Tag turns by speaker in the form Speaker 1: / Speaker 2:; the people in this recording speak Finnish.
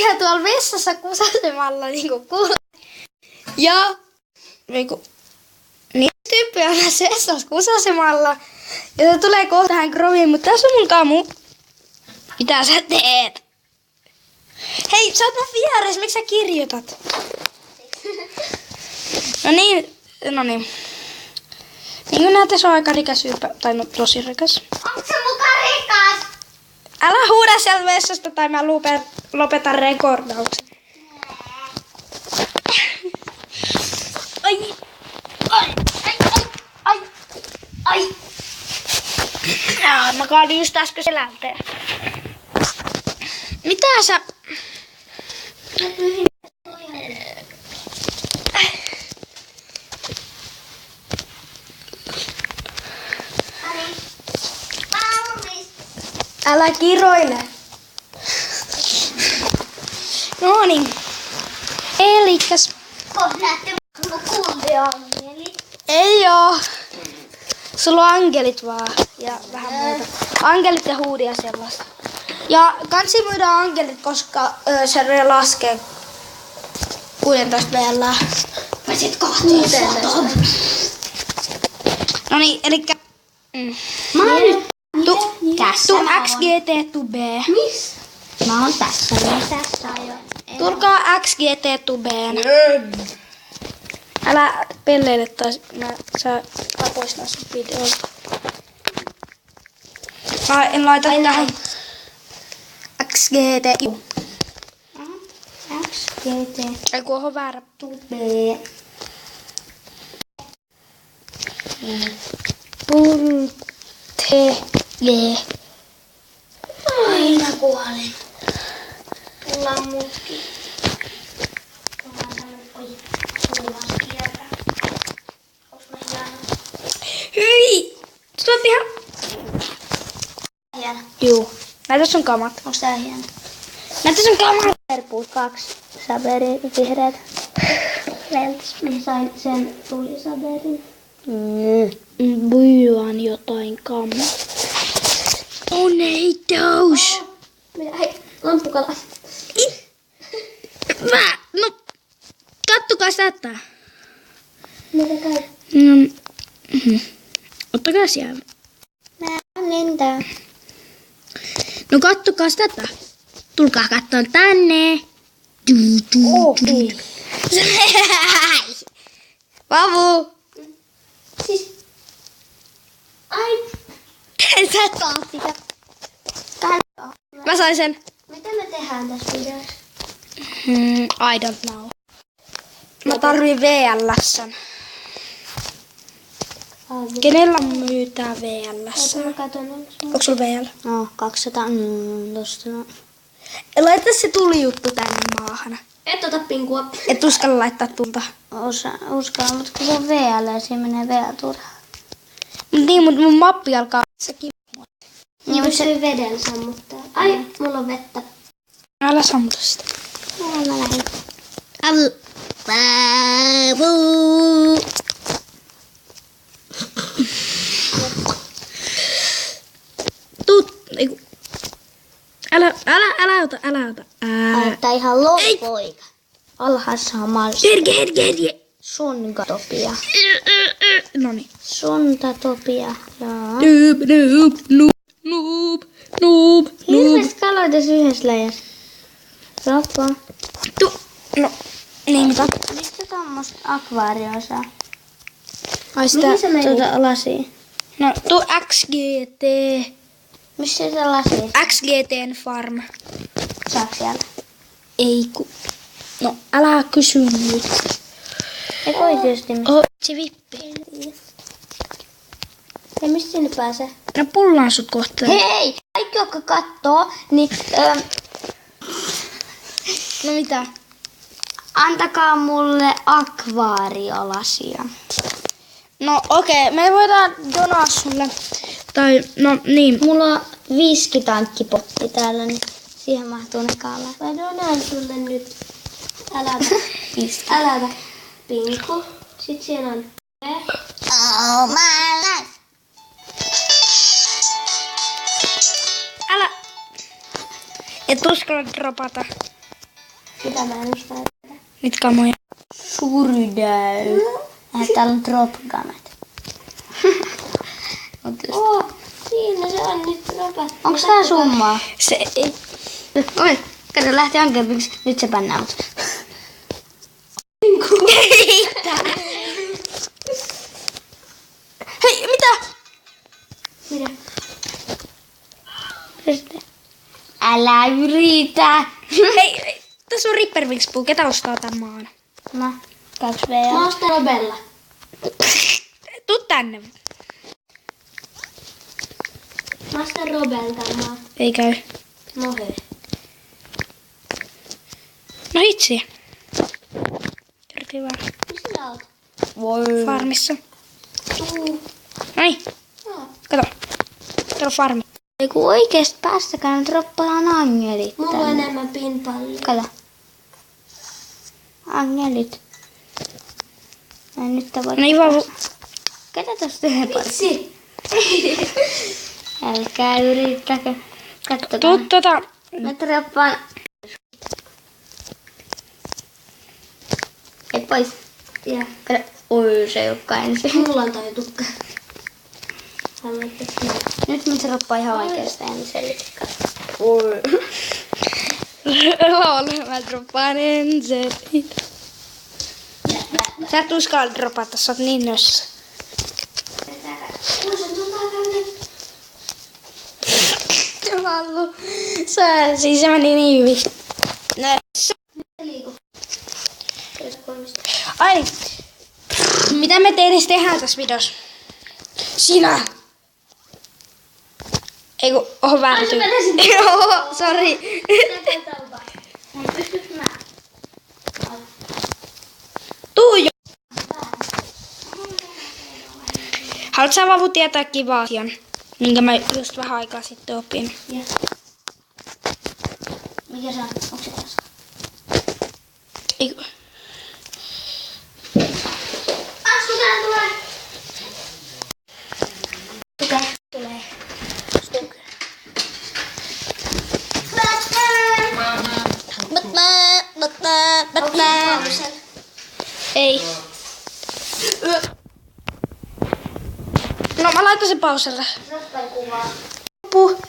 Speaker 1: tyyppiä tuolla vessassa kusasemalla niinku kuulee. Ja niinku niin tyyppiä on tässä vessassa kusasemalla. Ja se tulee kohta tähän kroviin, mutta tässä on mun kamu. Mitä sä teet? Hei, sä oot mun vieressä, miksi sä kirjoitat? No niin. Niin kuin näette, se on aika rikas tai no tosi rikas.
Speaker 2: Onko se mukaan rikas?
Speaker 1: Älä huuda sieltä vessasta tai mä lopetan rekordauksen. Ai. Mä kaadin just äsken selälteen. Mitä sä... Älä kiroile. Noniin. Elikäs.
Speaker 2: Näette mun kumpiangelit.
Speaker 1: Ei oo. Sulla on angelit vaan. Ja vähän muuta. Angelit ja huudia sellaista. Ja kansi myydään angelit, koska se laskee 16 vielä.
Speaker 2: Mä sit kohtiin foton.
Speaker 1: Noniin, elikkä...
Speaker 2: Mä oon nyt
Speaker 1: Tu XGT tu B.
Speaker 2: Miss? Mä oon tässä. Tässä on jo.
Speaker 1: Tulkaa XGT tu B. Älä pelleile taas. Mä saa poistaa sun videolta. Mä en laita tähän. XGT.
Speaker 2: XGT.
Speaker 1: Ei kun on väärä.
Speaker 2: Tu B.
Speaker 1: Jee.
Speaker 2: Aina kuolin. Tullaan mutkin. Tullaan tänne. Oi. Tullaan kierrä. Onks mä hieno?
Speaker 1: Hyi! Sä oot ihan...
Speaker 2: Hieno.
Speaker 1: Juu. Näitä sun kamat.
Speaker 2: Onks tää hieno?
Speaker 1: Näitä sun kamat.
Speaker 2: Verpuut 2. Saberi vihreät. Velts. Mä sain sen tulisaberin.
Speaker 1: Byyän jotain kamaa. Tornadoes!
Speaker 2: Hei, lamppukala.
Speaker 1: No, kattokaa tätä.
Speaker 2: Mitä käy?
Speaker 1: Ottakaa siellä.
Speaker 2: Mä lentää.
Speaker 1: No kattokaa tätä. Tulkaa kattoon tänne.
Speaker 2: Okei.
Speaker 1: Vavu!
Speaker 2: Siis... Ai...
Speaker 1: Sä et saa sitä. Mä sain sen.
Speaker 2: Mitä me tehdään tässä videossa?
Speaker 1: I don't know. Mä tarvin VLS:n. Kenellä myytää VLS?
Speaker 2: Mä katon.
Speaker 1: Onko sulla VL?
Speaker 2: No, 200. Tosta no.
Speaker 1: Laita se tulijuttu tänne maahan.
Speaker 2: Et ota pinkua.
Speaker 1: Et uskalla laittaa tulta.
Speaker 2: Uskalla, mutta kun se on VL, siinä menee VL turhaan.
Speaker 1: Niin, mutta mun mappi alkaa sekin.
Speaker 2: Niin, mutta se veden sammuttaa. Ai, mulla on vettä.
Speaker 1: Älä sammuta sitä.
Speaker 2: Mä lähdin.
Speaker 1: Eiku. Älä ota.
Speaker 2: Tää ihan loppoika. Alhaassa on mahdollista.
Speaker 1: Herge.
Speaker 2: Sungatopia.
Speaker 1: Noniin.
Speaker 2: Suntatopia. Joo.
Speaker 1: Noob.
Speaker 2: Hirveästi kaloja tässä yhdessä läjässä. Loppu.
Speaker 1: No, niin mitä?
Speaker 2: Mistä tommoista akvaarioa saa?
Speaker 1: Ai sitä,
Speaker 2: Mihin se meni? Tuota lasia.
Speaker 1: No, XGT.
Speaker 2: Missä se lasi?
Speaker 1: XGTn farm.
Speaker 2: Saako sieltä?
Speaker 1: Ei ku... No, älä kysy nyt.
Speaker 2: Ei voi tietysti.
Speaker 1: Se vippi.
Speaker 2: Ja mistä sinne pääsee?
Speaker 1: No, pullaan sut kohta.
Speaker 2: Hei! Kaikki, jotka kattoo, niin
Speaker 1: No mitä?
Speaker 2: antakaa mulle akvaariolasia.
Speaker 1: No okei, me voidaan donaa sulle. Tai, no niin.
Speaker 2: Mulla on viskitankkipotti täällä, niin siihen mahtuu ne kalat. Mä donaan sulle nyt. Älätä. Pinku. Sitten siinä on oh my life.
Speaker 1: Älä. Et uskalla dropata.
Speaker 2: Sitä mä en osaa.
Speaker 1: Nyt kamoja.
Speaker 2: Surdäy. Täällä on drop-gamet. Siinä se on nyt dropat. Onks tää summaa?
Speaker 1: Se ei.
Speaker 2: Oi, kato lähti hankkeeksi. Nyt se pannaan mut.
Speaker 1: Hei, mitä?
Speaker 2: Mitä? Älä yritä.
Speaker 1: Hei, tässä on Ripper Wingspoo. Ketä ostaa tämän maan?
Speaker 2: Mä. 2V. Mä ostan Robella.
Speaker 1: Tuu tänne.
Speaker 2: Mä ostan Robelta maan.
Speaker 1: Ei käy.
Speaker 2: No hei.
Speaker 1: No hitsi. Kertii vaan.
Speaker 2: Missä sä oot?
Speaker 1: Voi. Farmissa. Noniin.
Speaker 2: Joo.
Speaker 1: Kato. Täällä on farmi.
Speaker 2: Ei kun oikeesti päästäkään droppaan angelit.
Speaker 3: Mulla on enemmän pinpallia.
Speaker 2: Kato. Angelit. Ei nyt voi.
Speaker 1: No ei vaan.
Speaker 2: Ketä tosta yhden pari?
Speaker 3: Vitsi.
Speaker 2: Älkää yrittäkö. Kattokaa.
Speaker 1: Tuu
Speaker 2: Mä droppaan. Ei pois.
Speaker 3: Ja
Speaker 2: Kato. Oi se ei olekaan ensin.
Speaker 3: mulla on toi tukka.
Speaker 2: Nyt mä droppaan ihan oikeesti ensin.
Speaker 1: Oi. Mä droppaan ensin. Sä et uskalla dropata, sä oot niin nössä. Jumallu. Siis se meni niin hyvin. Nössä. Ai. Mitä me tehdään tässä videossa? Sinä! Ei kun, oho väärtyy. Joo, sori. Tuu jo. Haluatko sä Vavu tietää kivaa asian, minkä mä just vähän aikaa sitten opin?
Speaker 2: Mikä se on? Onko se tässä?
Speaker 1: Ei,
Speaker 2: Asku tää tulee! Mikä tulee?
Speaker 1: Batman. Ei. No mä laitan sen pauselle.
Speaker 2: Droppaan kuvaa.
Speaker 1: Puh.